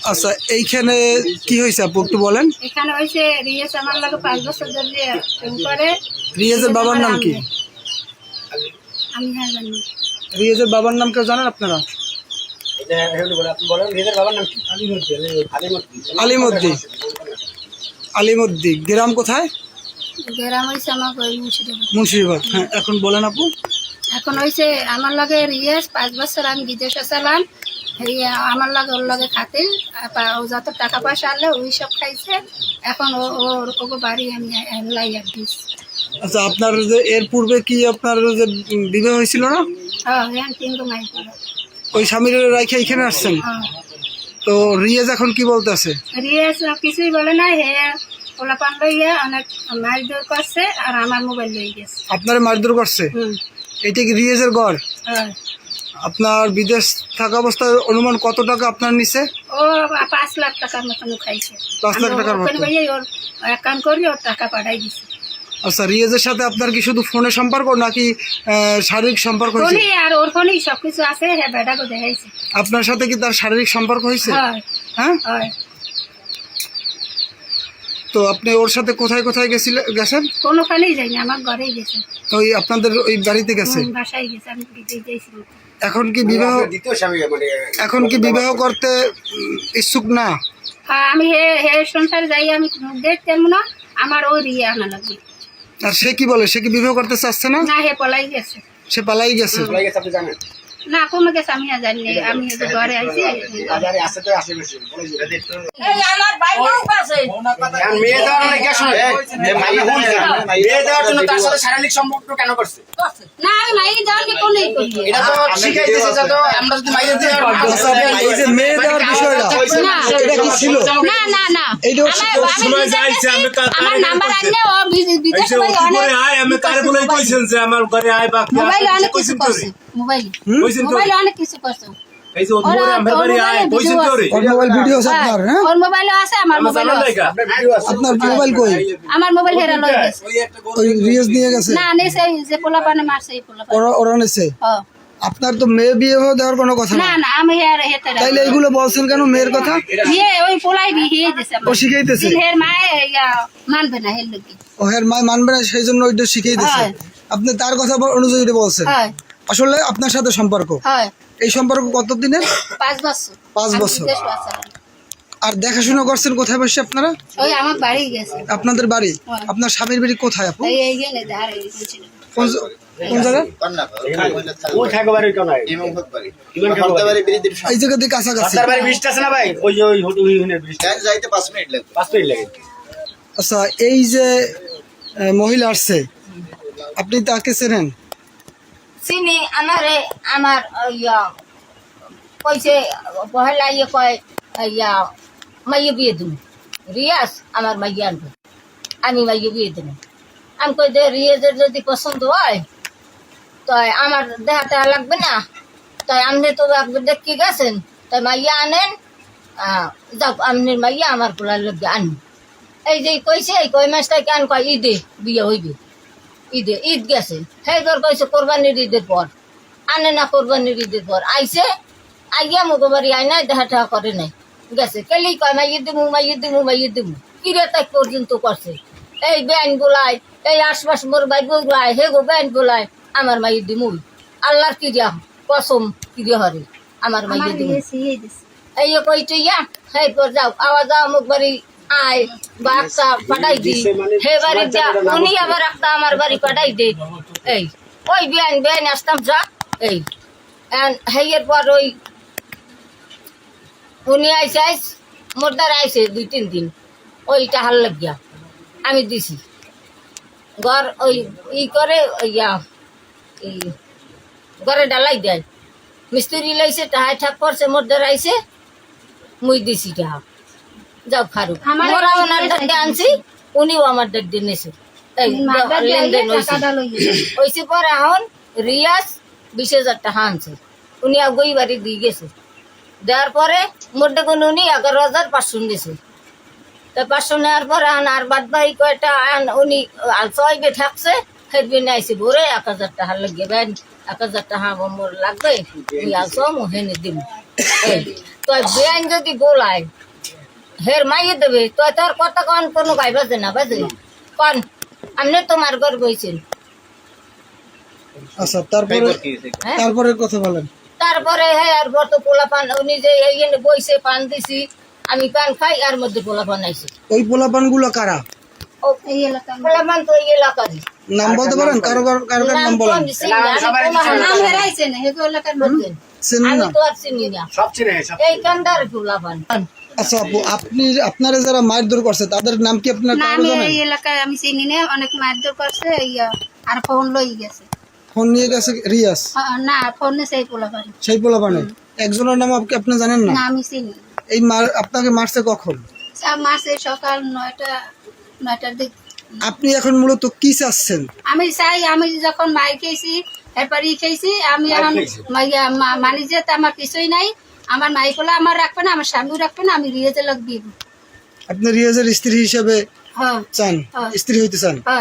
আচ্ছা, এইখানে কি হয়েছে আপু একটু বলেন। এখানে হয়েছে রিয়াজ আমার লাগে 5 বছর ধরে প্রেম করে। রিয়াজের বাবার নাম কি? আমি হ্যাঁ জানি। রিয়াজের বাবার নাম কেউ জানেন আপনারা? আলিমুদ্দিন। আলিমুদ্দিন গ্রাম কোথায়? গ্রাম হয়েছে আমার ওই মুর্শিদাবাদ। মুন্সিবাদ। হ্যাঁ, এখন বলেন আপু। এখন হয়েছে আমার লাগে রিয়াজ 5 বছর আমি বিদেশে ছিলাম। আমার লাগে ওর লাগে খাতির ও যত টাকা পয়সা আনলে ওই সব খাইছে। এখন ওর বাড়ি আমি লাইয়া দিস। আচ্ছা, আপনার যে এর পূর্বে কি আপনার যে বিবাহ হয়েছিল না? হ্যাঁ হ্যাঁ, 3 মাস পরে ওই স্বামীর রাইখে এখানে আসছেন। তো রিয়াজ এখন কি বলতেছে? রিয়াজ কিছুই বলে না। হে পোলাপান লইয়া অনেক মারধর করছে আর আমার মোবাইল লই গেছে। আপনার মারধর করছে? এটা কি রিয়াজের ঘর? হ্যাঁ। আপনার বিদেশ থাকা অবস্থায় অনুমান কত টাকা আপনার নিছে? ও 5 লাখ টাকার মতন খাইছে। 5 লাখ টাকার মতো? ওর অ্যাকাউন্ট করি ওর টাকা পাঠাই দিছে। আচ্ছা, রিয়াজের সাথে আপনার কি শুধু ফোনে সম্পর্ক নাকি শারীরিক সম্পর্ক হয়েছে? ফোনে আর ওর ফোনেই সবকিছু আছে। হ্যাঁ, বেটাকে দেখাইছে। আপনার সাথে কি তার শারীরিক সম্পর্ক হয়েছে? হ্যাঁ। তো আপনি ওর সাথে কোথায় কোথায় গেছেন? কোনোখানেই যাইনি, আমার ঘরেই গেছে। ওই আপনাদের ওই বাড়িতে গেছে? বাসায় গেছে। আমি দিয়েছিলাম। এখন কি বিবাহ করতে ইচ্ছুক না? আমি হে সংসারে যাই আমি দেখতেন না। আমার ওই রিয়া আনা লাগবে। আর সে কি বলে? সে কি বিবাহ করতে চাচ্ছে না? না, হে পলাই গেছে। সে পালাই গেছে? আপনি জানেন না? কোনো গেছে আমি আর জানি। আমি ঘরে আইছি। আমার বাইরেও আছে। মেয়ে দেওয়ার নাকি আসলে মেয়ে দেওয়ার জন্য তার সাথে শারীরিক সম্পর্ক কেন করছে? না, আমি মাই দেওয়াকে কোনই করি। এটা তো শিখাইতেছে যত আমরা যদি মাইরে দেই এই যে মেয়ে দেওয়ার বিষয়টা এটা কি ছিল? না না না, এইটা সময় যাইছে আমি আমার নাম্বার আনলে ও বিদেশে ওই অনেক আয় আমি তারে বলে কইছেন যে আমার ঘরে আয় বা মোবাইল অনেক কিছু করছে। মোবাইল অনেক কিছু করছে। এই যে ওর আমার বাড়ি আয় কইছেন তোরে ওর মোবাইল ভিডিও আছে আপনার? হ্যাঁ, ওর মোবাইলও আছে, আমার মোবাইলও আছে। আপনার মোবাইল কই? আমার মোবাইল হেরা লই গেছে। ওই রিয়াজ নিয়ে গেছে? না, নেছে যে পোলাপানে মারছে এই পোলাপানে। ওরা নিছে? হ্যাঁ। আপনার তো মেয়ে বিয়ে দেওয়ার কোনো কথা না না। না, আমি হেতে তাইলে এইগুলো বলছেন কেন মেয়ের কথা? বিয়ে ওই পোলাই বিয়ে দিছে। ও শিখাইতেছে? হের মায়ে মানবে না হের লোকে। ও হের মা মানবে না, সেই জন্য ওইটা শিখাইতেছে। আপনি তার কথা অনুযায়ী এটা বলছেন? আসলে আপনার সাথে সম্পর্ক? এই সম্পর্ক কতদিনের? 5 বছর। 5 বছর। আর দেখাশোনা করছেন কোথায় বসে আপনারা? ওই আমার বাড়ি গেছে। আপনাদের বাড়ি? আপনার স্বামীর বাড়ি কোথায় আপু? এই গেলে আর এই ছিল। কোন জায়গা? ওই ঠাকুরবাড়ি কোন নাই এই জায়গা দিয়ে কাছাকাছি? তার বাড়ি ব্রিজ আছে না ভাই? ওই যে ওই হুনের ব্রিজ যাইতে 5 মিনিট লাগে। 5 মিনিট লাগে। আচ্ছা, এই যে মহিলা আসছে আপনি তাকে চেনেন? চিনি। আমার কইছে পহেলা কয় মাইয়ে বিয়ে দিন রিয়াজ আমার মাইয়ে আনবে, আমি মাইয়ে বিয়ে দিন। আমি কই দে রিয়াজের যদি পছন্দ হয় তাই আমার দেখাতে লাগবে না, তাই আপনি তো দেখতে গেছেন, তাই মাইয়া আনেন। যাক, আপনার মাইয়া আমার পোলার লোক আনি। এই যে কইছে এই কয় মাস থেকে আন কয় ঈদে বিয়ে হইবে। ঈদ গেছে। সেইবার কইছে কোরবানির ঈদের পর আনে না, কোরবানির ঈদের পর আইছে। আইয়া মুগো বাড়ি আয় নাই, দেখা টেহা করে নাই, গেছে। কেলি কয় মাইয়ে দিমু কিরে তাই পর্যন্ত করছে। এই ব্যান বোলায়, এই আশপাশ মোর ভাই বোলায়, হে গো ব্যান বোলায়, আমার মাইয়ে দিমু। আল্লাহর কিরিয়া কসম কিরে হরে আমার মাইয়ে দিমু। এই কইতে ইয়া সেই পর যাও আওয়াজ মুখ বাড়ি আয় বা একটা পাঠাই দি। হে বাড়ি যা, উনি আবার একটা আমার বাড়ি পাঠাই দে। এই ওই বেআইন আসতাম যা। এই হেয়ের পর ওই উনি আইসে মোর দ্বারা আইসে 2-3 দিন। ওইটা হাল লাগিয়া আমি দিছি ঘর ওই করে ঘরে ডালাই দেয়। মিস্ত্রি লাইছে টাহাই ঠাক করছে, মোর দ্বারা আইসে মুই দিছি টাহা। যাও ফারুক মোরা ওনার ডাক আনছি, উনিও আমার ডাক দিয়ে নেছে। লেনদেন হয়েছে। পরে এখন রিয়াজ 20,000 টাকা আনছে। উনি আগই বাড়ি দিয়ে গেছে। দেওয়ার পরে মোর দেখুন উনি 11,500 নিয়েছে। তা 500 নেওয়ার পরে আর বাদ বাকি কয়টা উনি 6 থাকছে। ফেরবি আইসি ভোরে 1,000 টাকা লাগিয়ে 1,000 টাকা মোর লাগবে, ওই 100 হেনে দিব। তো বেআইন যদি বলায় হের মাইয়ে দেবে তো তোর কথা কন কোনো গাই বাজে না বাজে কন আপনি তোমার ঘর বইছেন আচ্ছা তারপরে হ্যাঁ? তারপরে কথা বলেন। তারপরে হ্যাঁ আর বর্ত পোলা পান উনি যে এইখানে বইছে পান দিছি আমি পান খাই আর মধ্যে পোলা পান আইছে ওই পোলাপান গুলো কারা, ও এই এলাকা পোলা পান তো এই এলাকারই নাম বলতে পারেন? কারো কারো কারো কারো নাম বলেন। নাম হেরাইছে না হেগো এলাকার মধ্যে চেনেন আমি না? তো আর চিনি না সব চিনে সব এই কান্দার পোলা পান আচ্ছা আপু, আপনি আপনারা যারা মারধর করছে তাদের নাম কি আপনার না কারো আমি জানেন? এই এলাকায় আমি চিনি না, অনেক মারধর করছে আর ফোন লই গেছে। ফোন নিয়ে গেছে রিয়াজ, না ফোনে সেই পোলা পারে সেই পোলাপানে। একজনের নাম আপনি জানেন না? না আমি চিনি। এই আপনাকে মারছে কখন? মাসে সকাল 9টার দিক। আপনি এখন মূলত কি চাচ্ছেন? আমি চাই আমি যখন মাই খেয়েছি এরপর খেয়েছি আমি এখন মানি যে আমার কিছুই নাই, আমার মাই বলে আমার রাখবে না, আমার স্বামীও রাখবে না, আমি রিয়েজের লোক দিব। আপনি রিয়াজের স্ত্রী হিসেবে হ্যাঁ চান, হ্যাঁ। স্ত্রী হইতে চান? হ্যাঁ।